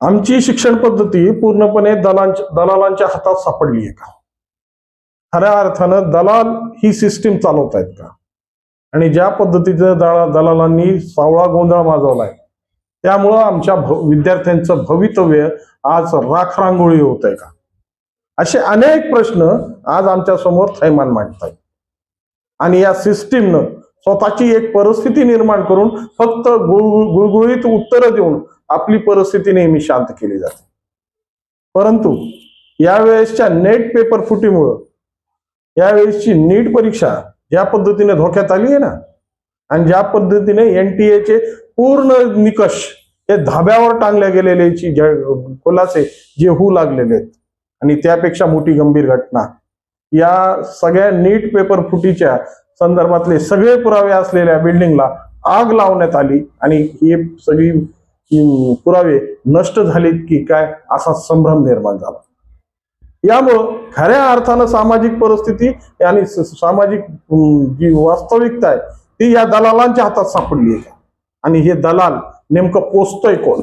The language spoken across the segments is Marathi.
आमची शिक्षण पद्धती पूर्णपणे दलालांच्या हातात सापडली आहे का? खऱ्या अर्थानं दलाल ही सिस्टीम चालवतायत का? आणि ज्या पद्धतीचं दलालांनी सावळा गोंधळ माजवलाय त्यामुळं आमच्या विद्यार्थ्यांचं भवितव्य आज राखरांगोळी होत आहे का? असे अनेक प्रश्न आज आमच्या समोर थैमान मांडतायत. आणि या सिस्टीमनं स्वतःची एक परिस्थिती निर्माण करून फक्त गुळगुळीत उत्तरं देऊन आपली परिस्थिती नेहमी शांत केली जाते. परंतु यावेळेसच्या नेट पेपर फुटीमुळं यावेळेसची नीट परीक्षा ज्या पद्धतीने धोक्यात आली आहे ना, आणि ज्या पद्धतीने NTA पूर्ण निकष हे धाब्यावर टांगल्या गेलेले खुलासे जे होऊ लागलेले आहेत, आणि त्यापेक्षा मोठी गंभीर घटना या सगळ्या नीट पेपर फुटीच्या संदर्भातले सगळे पुरावे असलेल्या बिल्डिंगला आग लावण्यात आली आणि हे सगळी पुरावे नष्ट झालेत की काय असा संभ्रम निर्माण झाला. यामुळं खऱ्या अर्थानं सामाजिक परिस्थिती आणि सामाजिक जी वास्तविकता आहे ती या दलालांच्या हातात सापडली आहे. आणि हे दलाल नेमकं पोचतोय कोण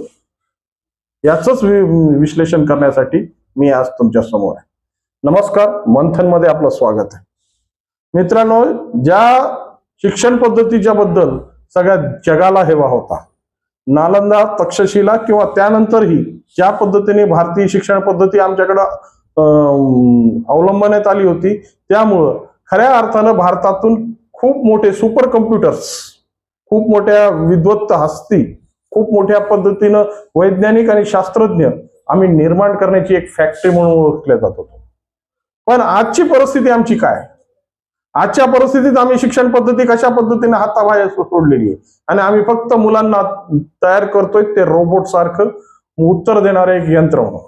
याच विश्लेषण करण्यासाठी मी आज तुमच्या समोर आहे. नमस्कार, मंथन मध्ये आपलं स्वागत आहे. मित्रांनो, ज्या शिक्षण पद्धतीच्या बद्दल सगळ्या जगाला हेवा होता, नालंदा, तक्षशिला किंवा त्यानंतरही ज्या पद्धतीने भारतीय शिक्षण पद्धती आमच्याकडं अवलंबण्यात आली होती, त्यामुळं खऱ्या अर्थानं भारतातून खूप मोठे सुपर कम्प्युटर्स, खूप मोठ्या विद्वत्त हस्ती, खूप मोठ्या पद्धतीनं वैज्ञानिक आणि शास्त्रज्ञ आम्ही निर्माण करण्याची एक फॅक्टरी म्हणून ओळखल्या जात होतो. पण आजची परिस्थिती आमची काय? आजच्या परिस्थितीत आम्ही शिक्षण पद्धती कशा पद्धतीने हाताबाहेर सोडलेली आहे आणि आम्ही फक्त मुलांना तयार करतोय ते रोबोट सारखं उत्तर देणारे एक यंत्र म्हणून.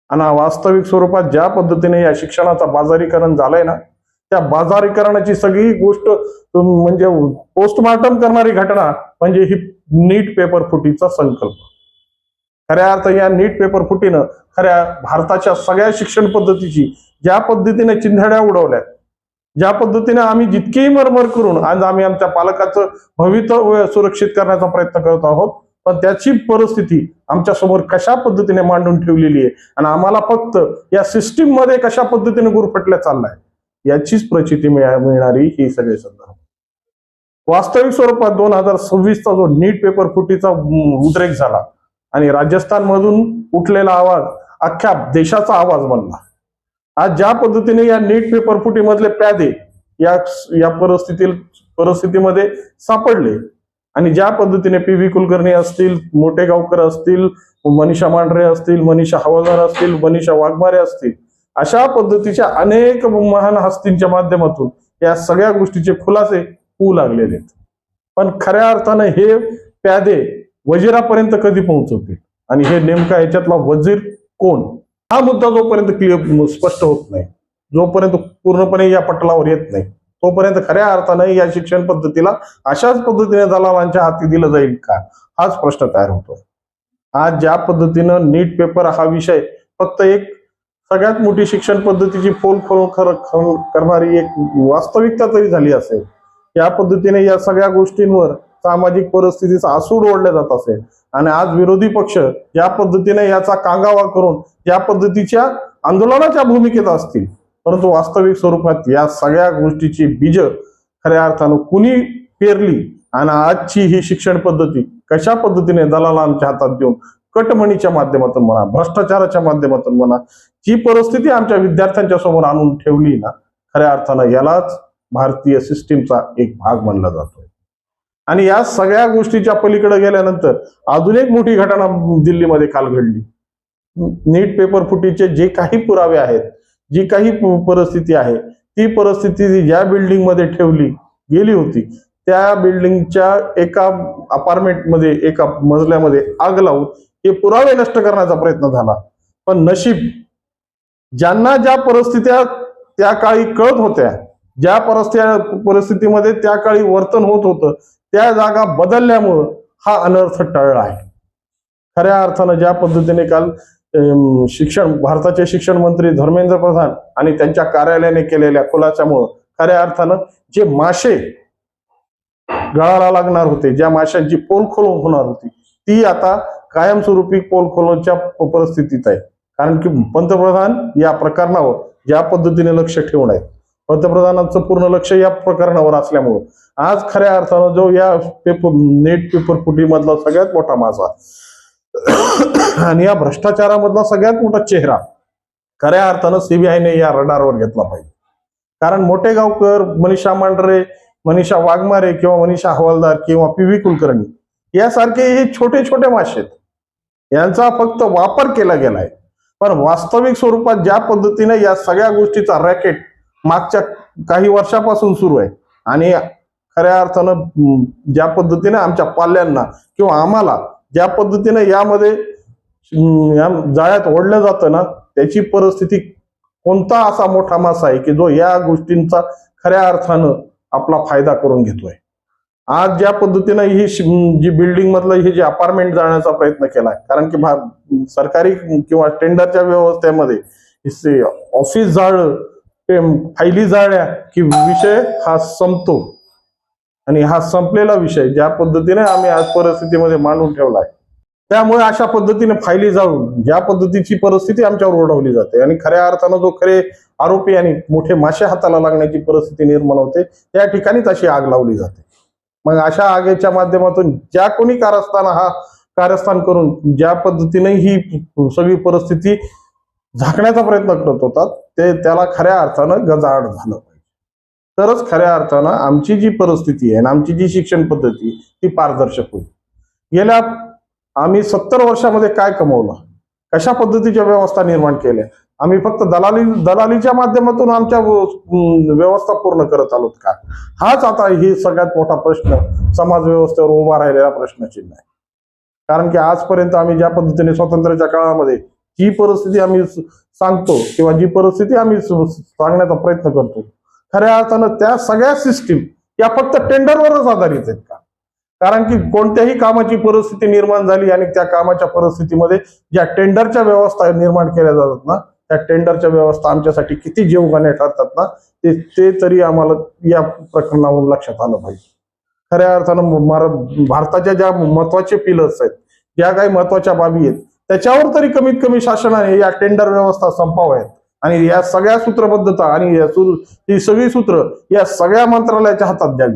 आणि वास्तविक स्वरूपात ज्या पद्धतीने या शिक्षणाचा बाजारीकरण झालंय ना, त्या बाजारीकरणाची सगळी गोष्ट म्हणजे पोस्टमार्टम करणारी घटना म्हणजे ही नीट पेपर फुटीचा संकल्प. खऱ्या अर्थ या नीट पेपर फुटीनं खऱ्या भारताच्या सगळ्या शिक्षण पद्धतीची ज्या पद्धतीने चिंधड्या उडवल्या, ज्या पद्धतीने आम्ही जितकीही मरमर करून आज आम्ही आमच्या पालकाचं भवितव्य सुरक्षित करण्याचा प्रयत्न करत आहोत, पण त्याची परिस्थिती आमच्या समोर कशा पद्धतीने मांडून ठेवलेली आहे आणि आम्हाला फक्त या सिस्टीम मध्ये कशा पद्धतीने गुरफटल्या चाललाय याचीच प्रचिती मिळणारी ही सगळे संदर्भ. वास्तविक स्वरूपात 2026चा जो नीट पेपर फुटीचा उद्रेक झाला आणि राजस्थान मधून उठलेला आवाज अख्ख्या देशाचा आवाज बनला. आज ज्या पद्धतीने या नीट पेपर फुटी मधले प्यादे या परिस्थितीमध्ये सापडले आणि ज्या पद्धतीने PV कुलकर्णी असतील, मोठेगावकर असतील, मनीषा मांढरे असतील, मनीषा हवालदार असतील, मनीषा वाघमारे असतील, अशा पद्धतीच्या अनेक महान हस्तींच्या माध्यमातून या सगळ्या गोष्टीचे खुलासे होऊ लागलेले आहेत. पण खऱ्या अर्थानं हे प्यादे वजीरापर्यंत कधी पोहोचवतील आणि हे नेमका याच्यातला वजीर कोण हा मुद्दा जोपर्यंत क्लिअर स्पष्ट होत नाही, जोपर्यंत पूर्णपणे या पटलावर येत नाही, तोपर्यंत खऱ्या अर्थानं या शिक्षण पद्धतीला अशाच पद्धतीने दलालांच्या हाती दिलं जाईल का हाच प्रश्न तयार होतो. आज ज्या पद्धतीनं नीट पेपर हा विषय फक्त एक सगळ्यात मोठी शिक्षण पद्धतीची पोलखोल करणारी एक वास्तविकता तरी झाली असेल, या पद्धतीने या सगळ्या गोष्टींवर सामाजिक परिस्थितीचा आसूड ओढला जात असेल आणि आज विरोधी पक्ष ज्या पद्धतीने याचा कांगावा करून ज्या पद्धतीच्या आंदोलनाच्या भूमिकेत असतील, परंतु वास्तविक स्वरूपात या सगळ्या गोष्टीची बीज खऱ्या अर्थानं कुणी पेरली आणि आजची ही शिक्षण पद्धती कशा पद्धतीने दलालांच्या हातात देऊन कटमणीच्या माध्यमातून म्हणा, भ्रष्टाचाराच्या माध्यमातून म्हणा, जी परिस्थिती आमच्या विद्यार्थ्यांच्या समोर आणून ठेवली ना, खऱ्या अर्थानं यालाच भारतीय सिस्टीमचा एक भाग मानला जातोय. आणि या सगळ्या गोष्टीच्या पलीकडे गेल्यानंतर अजून एक मोठी घटना दिल्लीमध्ये काल घडली. नीट पेपर फुटीचे जे काही पुरावे आहेत, जी काही परिस्थिती आहे, ती परिस्थिती ज्या बिल्डिंग मध्ये ठेवली गेली होती त्या बिल्डिंगच्या एका अपार्टमेंटमध्ये एका मजल्यामध्ये आग लावून हे पुरावे नष्ट करण्याचा प्रयत्न झाला. पण नशीब ज्यांना ज्या परिस्थित्या त्या काळी कळत होत्या, ज्या परिस्थितीमध्ये त्या काळी वर्तन होत होतं, त्या जागा बदलल्यामुळं हा अनर्थ टळला आहे. खऱ्या अर्थानं ज्या पद्धतीने काल भारताचे शिक्षण मंत्री धर्मेंद्र प्रधान आणि त्यांच्या कार्यालयाने केलेल्या खुलाशामुळं खऱ्या अर्थानं जे माशे गळाला लागणार होते, ज्या माशांची पोलखोल होणार होती, ती आता कायमस्वरूपी पोलखोलच्या परिस्थितीत आहे. कारण की पंतप्रधान या प्रकरणावर ज्या पद्धतीने लक्ष ठेवून आहेत, पंतप्रधानांचं पूर्ण लक्ष या प्रकरणावर असल्यामुळं आज खऱ्या अर्थानं जो या नेट पेपर फुटी मधला सगळ्यात मोठा मासा आणि या भ्रष्टाचारामधला सगळ्यात मोठा चेहरा खऱ्या अर्थानं सीबीआयने या रडारवर घेतला पाहिजे. कारण मोठे गावकर, मनीषा मांढरे, मनीषा वाघमारे किंवा मनीषा हवालदार किंवा पी.व्ही. कुलकर्णी यासारखे हे छोटे छोटे मासे आहेत. यांचा फक्त वापर केला गेलाय. पण वास्तविक स्वरूपात ज्या पद्धतीने या सगळ्या गोष्टीचा रॅकेट मागच्या काही वर्षापासून सुरू आहे आणि खऱ्या अर्थानं ज्या पद्धतीने आमच्या पाल्यांना किंवा आम्हाला ज्या पद्धतीने यामध्ये या जाळ्यात ओढलं जातं ना, त्याची परिस्थिती कोणता असा मोठा मासा आहे की जो या गोष्टींचा खऱ्या अर्थानं आपला फायदा करून घेतोय. आज ज्या पद्धतीनं ही जी बिल्डिंग मधलं हे जे अपार्टमेंट जाळण्याचा प्रयत्न केलाय, कारण की सरकारी किंवा टेंडरच्या व्यवस्थेमध्ये ऑफिस जाळलं, फायली जाळल्या की विषय हा संपतो. आणि हा संपलेला विषय ज्या पद्धतीने आम्ही आज परिस्थितीमध्ये मांडून ठेवलाय, त्यामुळे अशा पद्धतीने फायली जाळून ज्या पद्धतीची परिस्थिती आमच्यावर ओढवली जाते आणि खऱ्या अर्थानं जो खरे आरोपी आणि मोठे मासे हाताला लागण्याची परिस्थिती निर्माण होते, त्या ठिकाणीच अशी आग लावली जाते. मग अशा आगीच्या माध्यमातून ज्या कोणी कारस्थान करून ज्या पद्धतीने ही सगळी परिस्थिती झाकण्याचा प्रयत्न करत होतात, ते त्याला खऱ्या अर्थानं गजाआड झालं पाहिजे. तरच खऱ्या अर्थानं आमची जी परिस्थिती आहे आणि आमची जी शिक्षण पद्धती ती पारदर्शक होईल. गेल्या आम्ही 70 वर्षामध्ये काय कमवलं, कशा पद्धतीच्या व्यवस्था निर्माण केल्या, आम्ही फक्त दलालीच्या माध्यमातून आमच्या व्यवस्था पूर्ण करत आलोत का? हाच आता ही सगळ्यात मोठा प्रश्न समाज व्यवस्थेवर उभा राहिलेला प्रश्नचिन्ह आहे. कारण की आजपर्यंत आम्ही ज्या पद्धतीने स्वातंत्र्याच्या काळामध्ये जी परिस्थिती आम्ही सांगतो किंवा जी परिस्थिती आम्ही सांगण्याचा प्रयत्न करतो, खऱ्या अर्थानं त्या सगळ्या सिस्टीम या फक्त टेंडरवरच आधारित आहेत का? कारण की कोणत्याही कामाची परिस्थिती निर्माण झाली आणि त्या कामाच्या परिस्थितीमध्ये ज्या टेंडरच्या व्यवस्था निर्माण केल्या जातात ना, त्या टेंडरच्या व्यवस्था आमच्यासाठी किती जीवघेण्या ठरतात ना, ते तरी आम्हाला या प्रकरणावरून लक्षात आलं पाहिजे. खऱ्या अर्थानं भारताच्या ज्या महत्वाचे पिलर्स आहेत, ज्या काही महत्वाच्या बाबी आहेत, त्याच्यावर तरी कमीत कमी शासनाने या टेंडर व्यवस्था संपवाव्यात आणि या सगळ्या सूत्रबद्धता आणि ही सगळी सूत्र या सगळ्या मंत्रालयाच्या हातात द्यावी.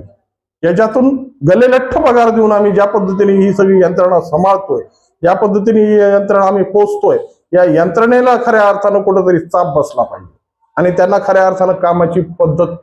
याच्यातून गलेलठ्ठ पगार देऊन आम्ही ज्या पद्धतीने ही सगळी यंत्रणा सांभाळतोय, ज्या पद्धतीने ही यंत्रणा आम्ही पोचतोय, या यंत्रणेला खऱ्या अर्थानं कुठेतरी चाप बसला पाहिजे आणि त्यांना खऱ्या अर्थानं कामाची पद्धत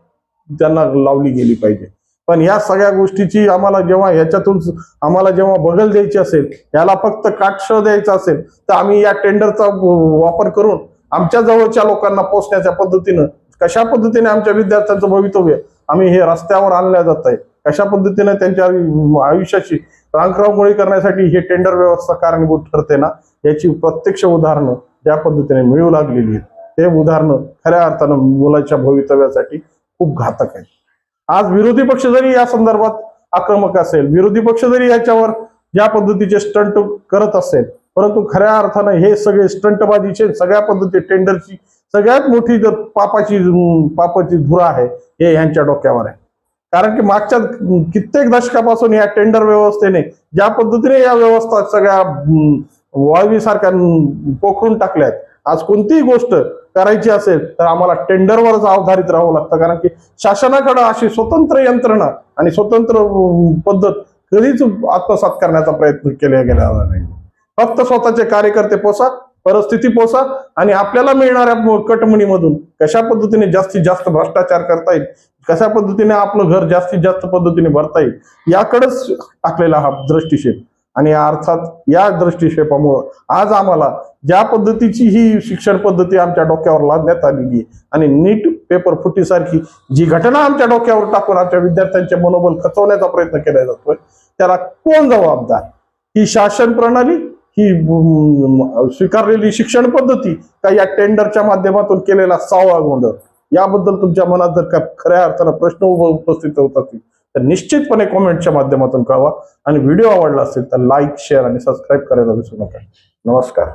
त्यांना लावली गेली पाहिजे. पण या सगळ्या गोष्टीची आम्हाला जेव्हा बगल द्यायची असेल, याला फक्त काटशळ द्यायचा असेल, तर आम्ही या टेंडरचा वापर करून आमच्या जवळच्या लोकांना पोचण्याच्या पद्धतीनं कशा पद्धतीने आमच्या विद्यार्थ्यांचं भवितव्य आम्ही हे रस्त्यावर आणल्या जात आहे, कशा पद्धतीने त्यांच्या आयुष्याची रांखरावमुळे करण्यासाठी हे टेंडर व्यवस्था कारणीभूत ठरते ना, याची प्रत्यक्ष उदाहरणं ज्या पद्धतीने मिळू लागलेली आहेत, ते उदाहरणं खऱ्या अर्थानं मुलाच्या भवितव्यासाठी खूप घातक आहेत. आज विरोधी पक्ष जरी या संदर्भात आक्रमक असेल, विरोधी पक्ष जरी याच्यावर ज्या पद्धतीचे स्टंट करत असेल, परंतु खऱ्या अर्थानं हे सगळे स्टंटबाजीचे सगळ्या पद्धती टेंडरची सगळ्यात मोठी जर पापाची धुरा आहे हे यांच्या डोक्यावर आहे. कारण की मागच्या कित्येक दशकापासून या टेंडर व्यवस्थेने ज्या पद्धतीने या व्यवस्था सगळ्या वाळवीसारख्या पोखरून टाकल्यात. आज कोणतीही गोष्ट करायची असेल तर आम्हाला टेंडरवरच आधारित राहावं लागतं, कारण की शासनाकडे अशी स्वतंत्र यंत्रणा आणि स्वतंत्र पद्धत कधीच आत्मसात करण्याचा प्रयत्न केला गेला नाही. फक्त स्वतःचे कार्यकर्ते पोसा, परिस्थिती पोसा आणि आपल्याला मिळणाऱ्या कटमणीमधून कशा पद्धतीने जास्तीत जास्त भ्रष्टाचार करता येईल, कशा पद्धतीने आपलं घर जास्तीत जास्त पद्धतीने भरता येईल, याकडेच टाकलेला हा दृष्टिक्षेप. आणि अर्थात या दृष्टिक्षेपामुळं आज आम्हाला ज्या पद्धतीची ही शिक्षण पद्धती आमच्या डोक्यावर लादण्यात आलेली आहे आणि नीट पेपर फुटीसारखी जी घटना आमच्या डोक्यावर टाकून आमच्या विद्यार्थ्यांचे मनोबल खचवण्याचा प्रयत्न केला जातोय, त्याला कोण जबाबदार? ही शासन प्रणाली, ही स्वीकारलेली शिक्षण पद्धती, का या टेंडरच्या माध्यमातून केलेला सावळा गोंधळ? याबद्दल तुमच्या मनात जर का खऱ्या अर्थानं प्रश्न उपस्थित होत असतील तर निश्चितपणे कॉमेंटच्या माध्यमातून कळवा आणि व्हिडिओ आवडला असेल तर लाईक, शेअर आणि सबस्क्राईब करायला विसरू नका. नमस्कार.